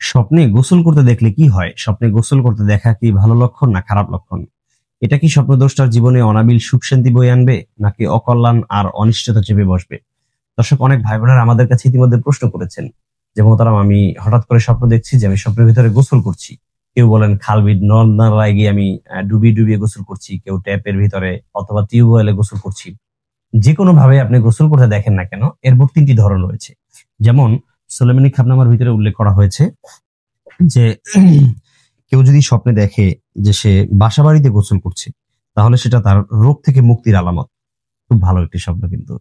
স্বপ্নে গোসল করতে দেখলে কি হয়? স্বপ্নে গোসল করতে দেখা কি ভালো লক্ষণ না খারাপ লক্ষণ? এটা কি স্বপ্নদ্রষ্টার জীবনে অনাবিল সুখ শান্তি বয়ে আনবে নাকি অকল্যাণ আর অনিশ্চয়তা চেপে বসবে? দর্শক, অনেক ভাই বোনেরা আমাদের কাছে ইতিমধ্যে প্রশ্ন করেছেন যে মোহতারাম, আমি হঠাৎ করে স্বপ্ন দেখছি যে আমি স্বপ্নের ভিতরে গোসল করছি। কেউ বলেন খাল বিল নদ-নালায় গিয়ে আমি ডুবিয়ে ডুবিয়ে গোসল করছি, কেউ ট্যাপের ভিতরে অথবা টিউবওয়েলে গোসল করছি। যে কোনো ভাবে আপনি গোসল করতে দেখেন না কেন, এর মোট তিনটি ধরন রয়েছে। যেমন সুলাইমানি খাবনামার ভিতরে উল্লেখ করা হয়েছে যে কেউ যদি স্বপ্নে দেখে যে সে বাসা বাড়িতে গোসল করছে, তাহলে সেটা তার রোগ থেকে মুক্তির আলামত। খুব ভালো একটি স্বপ্ন কিন্তু,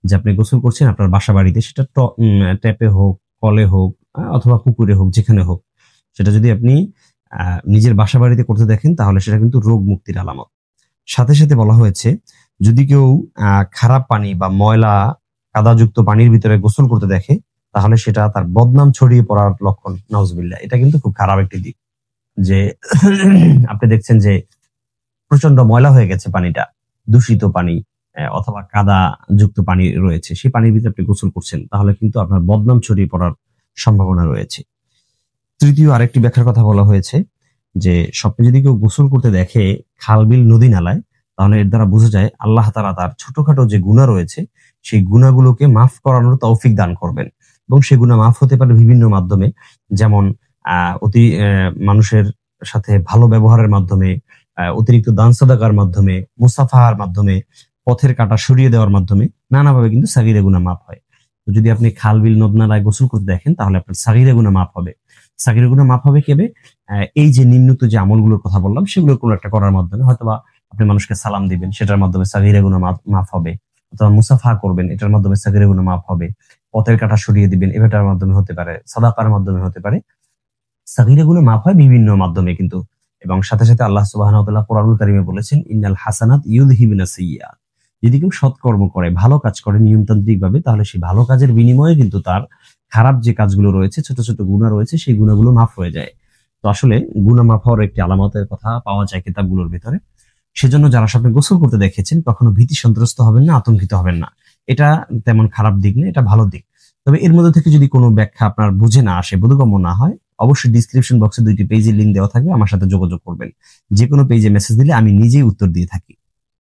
যে আপনি গোসল করছেন আপনার বাসা বাড়িতে, সেটা ট্যাপে হোক, কলে হোক, অথবা পুকুরে হোক, যেখানে হোক, সেটা যদি আপনি নিজের বাসা বাড়িতে করতে দেখেন তাহলে সেটা কিন্তু রোগ মুক্তির আলামত। সাথে সাথে বলা হয়েছে যদি কেউ খারাপ পানি বা ময়লা কাদাযুক্ত পানির ভিতরে গোসল করতে দেখে, তাহলে সেটা তার বদনাম ছড়িয়ে পড়ার লক্ষণ। নাউজুবিল্লাহ, এটা কিন্তু খুব খারাপ একটি দিক। যে আপনি দেখছেন যে প্রচন্ড ময়লা হয়ে গেছে পানিটা, দূষিত পানি, অথবা কাদা যুক্ত পানি রয়েছে, সেই পানির ভিতরে আপনি গোসল করছেন, তাহলে কিন্তু আপনার বদনাম ছড়িয়ে পড়ার সম্ভাবনা রয়েছে। তৃতীয় আরেকটি ব্যাখ্যার কথা বলা হয়েছে যে স্বপ্নে যদি কেউ গোসল করতে দেখে খাল বিল নদী নালায়, তাহলে এর দ্বারা বোঝা যায় আল্লাহ তাআলা তার ছোটখাটো যে গুনাহ রয়েছে সেই গুনাহগুলোকে মাফ করানোর তৌফিক দান করবেন। এবং সেই গুনাহ মাফ হতে পারে বিভিন্ন মাধ্যমে, যেমন মানুষের সাথে ভালো ব্যবহারের মাধ্যমে, অতিরিক্ত দান সাদাকার মাধ্যমে, মুসাফাহার মাধ্যমে, পথের কাঁটা সরিয়ে দেওয়ার মাধ্যমে, নানাভাবে কিন্তু সাগীরা গুনাহ মাফ হয়। তো যদি আপনি খাল বিল নদ নালায় গোসল করতে দেখেন, তাহলে আপনার সাগীরা গুনাহ মাফ হবে। সাগীরা গুনাহ মাফ হবে কেবে? এই যে নিম্নোক্ত যে আমলগুলোর কথা বললাম, সেগুলোর কোনো একটা করার মাধ্যমে। হয়তোবা আপনি মানুষকে সালাম দিবেন, সেটার মাধ্যমে সাগীরা গুনাহ মাফ হবে। অথবা মুসাফা করবেন, এটার মাধ্যমে সাগীরা গুনাহ মাফ হবে। পথের কাঁটা সরিয়ে দিবেন, এটার মাধ্যমে হতে পারে। সাদাকার মাধ্যমে হতে পারে। সাগীরা গুনাহ মাফ হয় বিভিন্ন মাধ্যমে কিন্তু। এবং সাথে সাথে আল্লাহ সুবহানাহু ওয়া তাআলা কোরআনুল কারীমে বলেছেন, ইন্নাল হাসানাত ইউযহিবুনাস সাইয়্যাত। যদি কেউ সৎকর্ম করে, ভালো কাজ করে নিয়মতান্ত্রিক ভাবে, তাহলে সেই ভালো কাজের বিনিময়ে কিন্তু তার খারাপ যে কাজগুলো রয়েছে, ছোট ছোট গুনাহ রয়েছে, সেই গুনাহগুলো মাফ হয়ে যায়। তো আসলে গুনাহ মাফ হওয়ার একটি আলামতের কথা পাওয়া যায় কিতাবগুলোর ভিতরে। সেজন্য যারা স্বপ্নে গোসল করতে দেখেছেন, কখনো ভীতি সন্ত্রস্ত হবেন না, আতঙ্কিত হবেন না। এটা তেমন খারাপ দিক না, এটা ভালো দিক। তবে এর মধ্যে থেকে যদি কোনো ব্যাখ্যা আপনার বুঝে না আসে, বোধগম্য না হয়, অবশ্যই ডিসক্রিপশন বক্সে 2টি পেজের লিংক দেওয়া থাকবে, আমার সাথে যোগাযোগ করবেন। যে কোনো পেজে মেসেজ দিলে আমি নিজেই উত্তর দিয়ে থাকি।